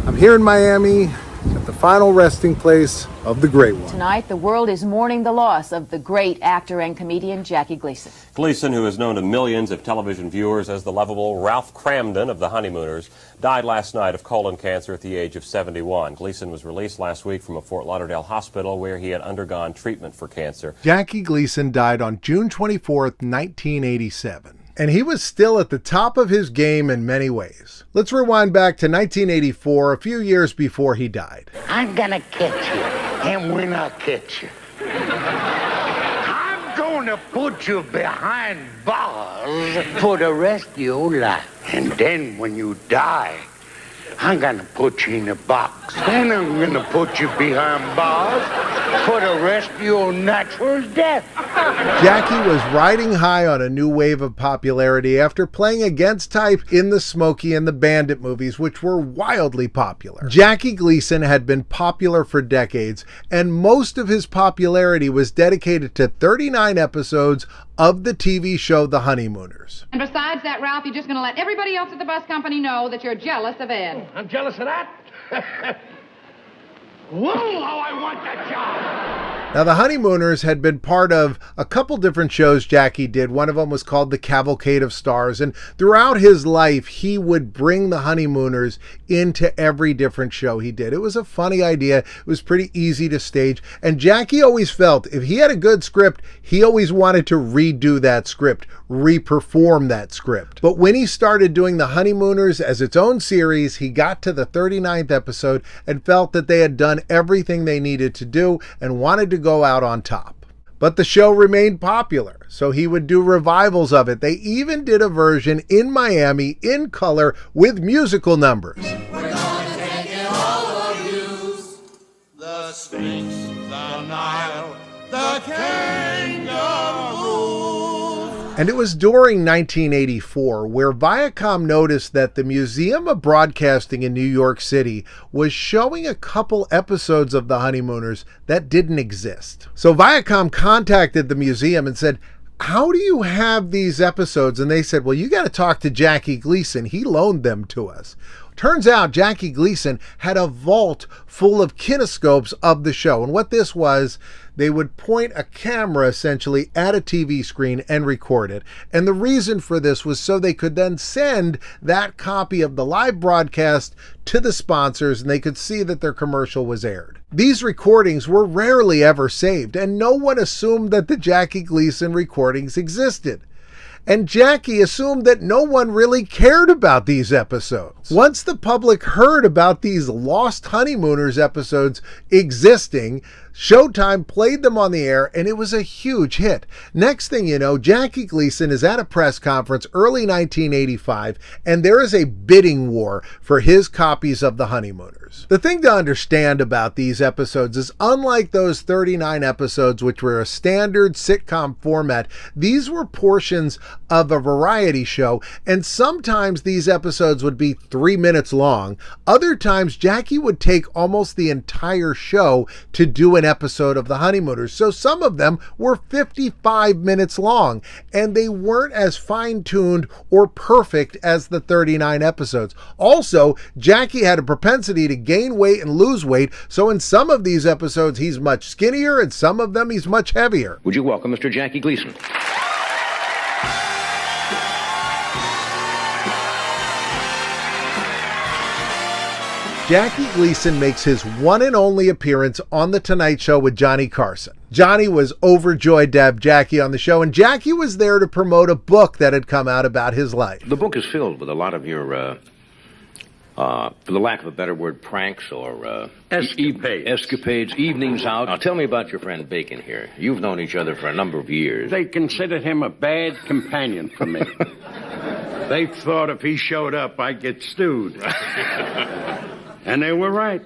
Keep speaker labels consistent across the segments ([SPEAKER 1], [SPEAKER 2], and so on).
[SPEAKER 1] I'm here in Miami at the final resting place of the Great One.
[SPEAKER 2] Tonight, the world is mourning the loss of the great actor and comedian Jackie Gleason.
[SPEAKER 3] Gleason, who is known to millions of television viewers as the lovable Ralph Cramden of the Honeymooners, died last night of colon cancer at the age of 71. Gleason was released last week from a Fort Lauderdale hospital where he had undergone treatment for cancer.
[SPEAKER 1] Jackie Gleason died on June 24th, 1987. And he was still at the top of his game in many ways. Let's rewind back to 1984, a few years before he died.
[SPEAKER 4] I'm gonna catch you, and when I catch you, I'm gonna put you behind bars for the rest of your life. And then when you die, I'm gonna put you in a box. Then I'm gonna put you behind bars for the rest of your natural death.
[SPEAKER 1] Jackie was riding high on a new wave of popularity after playing against type in the Smokey and the Bandit movies, which were wildly popular. Jackie Gleason had been popular for decades, and most of his popularity was dedicated to 39 episodes of the TV show The Honeymooners.
[SPEAKER 5] And besides that, Ralph, you're just going to let everybody else at the bus company know that you're jealous of Ed.
[SPEAKER 4] I'm jealous of that? Whoa, how I want that job!
[SPEAKER 1] Now, The Honeymooners had been part of a couple different shows Jackie did. One of them was called The Cavalcade of Stars, and throughout his life, he would bring The Honeymooners into every different show he did. It was a funny idea. It was pretty easy to stage, and Jackie always felt if he had a good script, he always wanted to redo that script, re-perform that script. But when he started doing The Honeymooners as its own series, he got to the 39th episode and felt that they had done everything they needed to do and wanted to go out on top. But the show remained popular, so he would do revivals of it. They even did a version in Miami in color with musical numbers.
[SPEAKER 6] We're gonna take it all abuse. The Sphinx, the Nile, the kangaroo.
[SPEAKER 1] And it was during 1984 where Viacom noticed that the Museum of Broadcasting in New York City was showing a couple episodes of The Honeymooners that didn't exist. So Viacom contacted the museum and said, how do you have these episodes? And they said, well, you got to talk to Jackie Gleason. He loaned them to us. Turns out Jackie Gleason had a vault full of kinescopes of the show. And what this was, they would point a camera essentially at a TV screen and record it. And the reason for this was so they could then send that copy of the live broadcast to the sponsors and they could see that their commercial was aired. These recordings were rarely ever saved, and no one assumed that the Jackie Gleason recordings existed. And Jackie assumed that no one really cared about these episodes. Once the public heard about these lost Honeymooners episodes existing, Showtime played them on the air, and it was a huge hit. Next thing you know, Jackie Gleason is at a press conference early 1985, and there is a bidding war for his copies of The Honeymooners. The thing to understand about these episodes is, unlike those 39 episodes, which were a standard sitcom format, these were portions of a variety show, and sometimes these episodes would be 3 minutes long. Other times, Jackie would take almost the entire show to do an episode of The Honeymooners. So some of them were 55 minutes long, and they weren't as fine-tuned or perfect as the 39 episodes. Also, Jackie had a propensity to gain weight and lose weight, so in some of these episodes he's much skinnier, and some of them he's much heavier.
[SPEAKER 7] Would you welcome Mr. Jackie Gleason?
[SPEAKER 1] Jackie Gleason makes his one and only appearance on The Tonight Show with Johnny Carson. Johnny was overjoyed to have Jackie on the show, and Jackie was there to promote a book that had come out about his life.
[SPEAKER 7] The book is filled with a lot of your, for the lack of a better word, pranks or escapades, evenings out. Now, tell me about your friend Bacon here. You've known each other for a number of years.
[SPEAKER 4] They considered him a bad companion for me. They thought if he showed up, I'd get stewed. And they were right.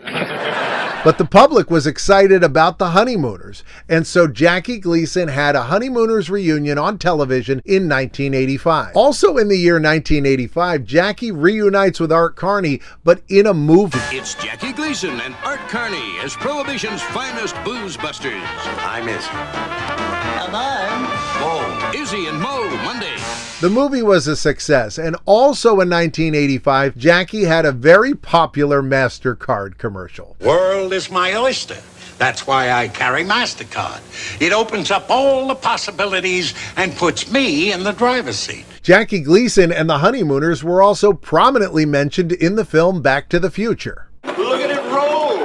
[SPEAKER 1] But the public was excited about The Honeymooners, and so Jackie Gleason had a Honeymooners reunion on television in 1985. Also in the year 1985, Jackie reunites with Art Carney, but in a movie.
[SPEAKER 8] It's Jackie Gleason and Art Carney as Prohibition's finest booze busters.
[SPEAKER 4] I miss you.
[SPEAKER 6] Moe, Izzy and Moe, Monday.
[SPEAKER 1] The movie was a success, and also in 1985, Jackie had a very popular MasterCard commercial.
[SPEAKER 4] World is my oyster. That's why I carry MasterCard. It opens up all the possibilities and puts me in the driver's seat.
[SPEAKER 1] Jackie Gleason and the Honeymooners were also prominently mentioned in the film Back to the Future.
[SPEAKER 6] Look at it roll.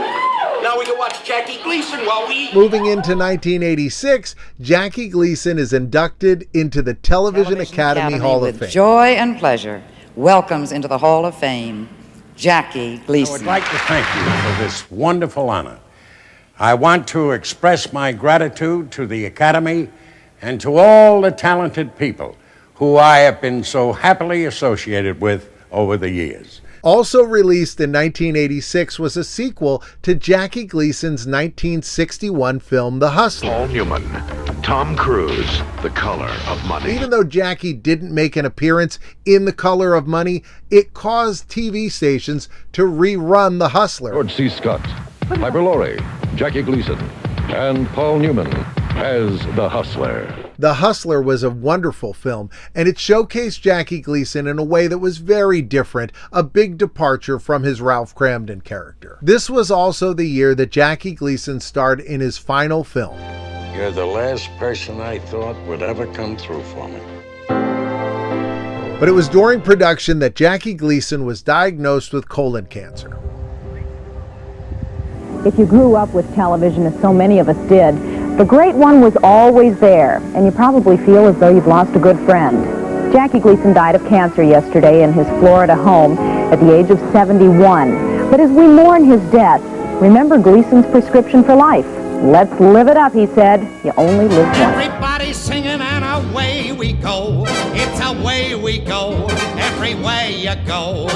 [SPEAKER 6] Now we can watch Jackie Gleason while we eat.
[SPEAKER 1] Moving into 1986, Jackie Gleason is inducted into the Television Academy Hall of
[SPEAKER 8] with
[SPEAKER 1] Fame.
[SPEAKER 8] Joy and pleasure welcomes into the Hall of Fame Jackie
[SPEAKER 9] I
[SPEAKER 8] Gleason.
[SPEAKER 9] would like to thank you for this wonderful honor. I want to express my gratitude to the Academy and to all the talented people who I have been so happily associated with over the years.
[SPEAKER 1] Also released in 1986 was a sequel to Jackie Gleason's 1961 film The Hustler.
[SPEAKER 10] Paul Newman, Tom Cruise, The Color of Money.
[SPEAKER 1] Even though Jackie didn't make an appearance in The Color of Money, it caused TV stations to rerun The Hustler.
[SPEAKER 11] George C. Scott, Piper Laurie, Jackie Gleason, and Paul Newman as The Hustler.
[SPEAKER 1] The Hustler was a wonderful film, and it showcased Jackie Gleason in a way that was very different, a big departure from his Ralph Kramden character. This was also the year that Jackie Gleason starred in his final film.
[SPEAKER 4] You're the last person I thought would ever come through for me.
[SPEAKER 1] But it was during production that Jackie Gleason was diagnosed with colon cancer.
[SPEAKER 2] If you grew up with television, as so many of us did, the great one was always there, and you probably feel as though you've lost a good friend. Jackie Gleason died of cancer yesterday in his Florida home at the age of 71. But as we mourn his death, remember Gleason's prescription for life. Let's live it up, he said. You only live once.
[SPEAKER 6] Everybody singing and away we go. It's away we go. Every way you go.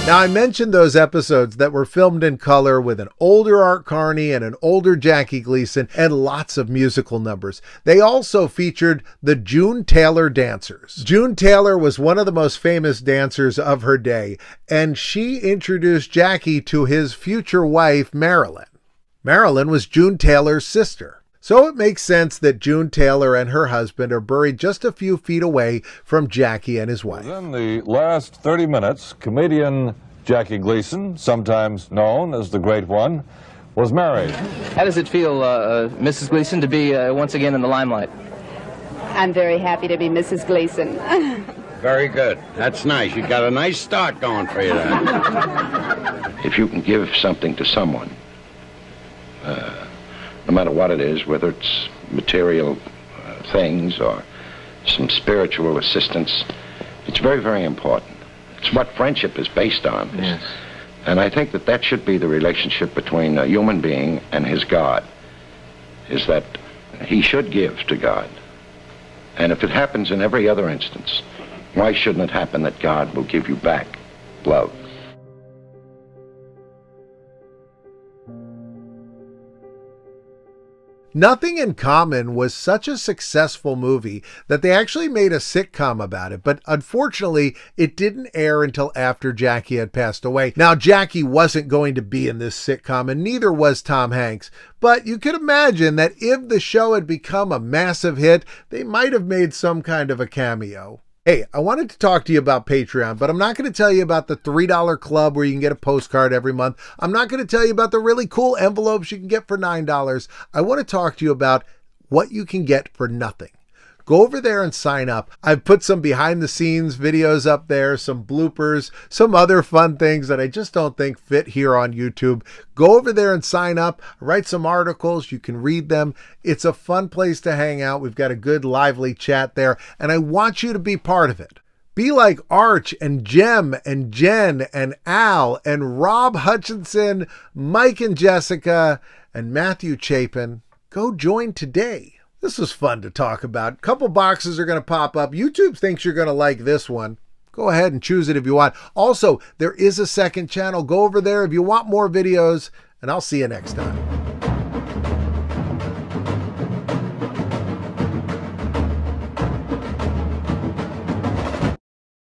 [SPEAKER 1] Now, I mentioned those episodes that were filmed in color with an older Art Carney and an older Jackie Gleason and lots of musical numbers. They also featured the June Taylor dancers. June Taylor was one of the most famous dancers of her day, and she introduced Jackie to his future wife, Marilyn. Marilyn was June Taylor's sister. So it makes sense that June Taylor and her husband are buried just a few feet away from Jackie and his wife.
[SPEAKER 12] In the last 30 minutes, comedian Jackie Gleason, sometimes known as the Great One, was married.
[SPEAKER 13] How does it feel, Mrs. Gleason, to be once again in the limelight?
[SPEAKER 14] I'm very happy to be Mrs. Gleason.
[SPEAKER 4] Very good. That's nice. You got a nice start going for you there.
[SPEAKER 15] If you can give something to someone, no matter what it is, whether it's material things or some spiritual assistance, it's very, very important. It's what friendship is based on.
[SPEAKER 13] Yes.
[SPEAKER 15] And I think that that should be the relationship between a human being and his God, is that he should give to God. And if it happens in every other instance, why shouldn't it happen that God will give you back love?
[SPEAKER 1] Nothing in Common was such a successful movie that they actually made a sitcom about it, but unfortunately it didn't air until after Jackie had passed away. Now, Jackie wasn't going to be in this sitcom, and neither was Tom Hanks, but you could imagine that if the show had become a massive hit, they might have made some kind of a cameo. Hey, I wanted to talk to you about Patreon, but I'm not going to tell you about the $3 club where you can get a postcard every month. I'm not going to tell you about the really cool envelopes you can get for $9. I want to talk to you about what you can get for nothing. Go over there and sign up. I've put some behind the scenes videos up there, some bloopers, some other fun things that I just don't think fit here on YouTube. Go over there and sign up. Write some articles. You can read them. It's a fun place to hang out. We've got a good lively chat there, and I want you to be part of it. Be like Arch and Jem and Jen and Al and Rob Hutchinson, Mike and Jessica, and Matthew Chapin. Go join today. This was fun to talk about. A couple boxes are going to pop up. YouTube thinks you're going to like this one. Go ahead and choose it if you want. Also, there is a second channel. Go over there if you want more videos, and I'll see you next time.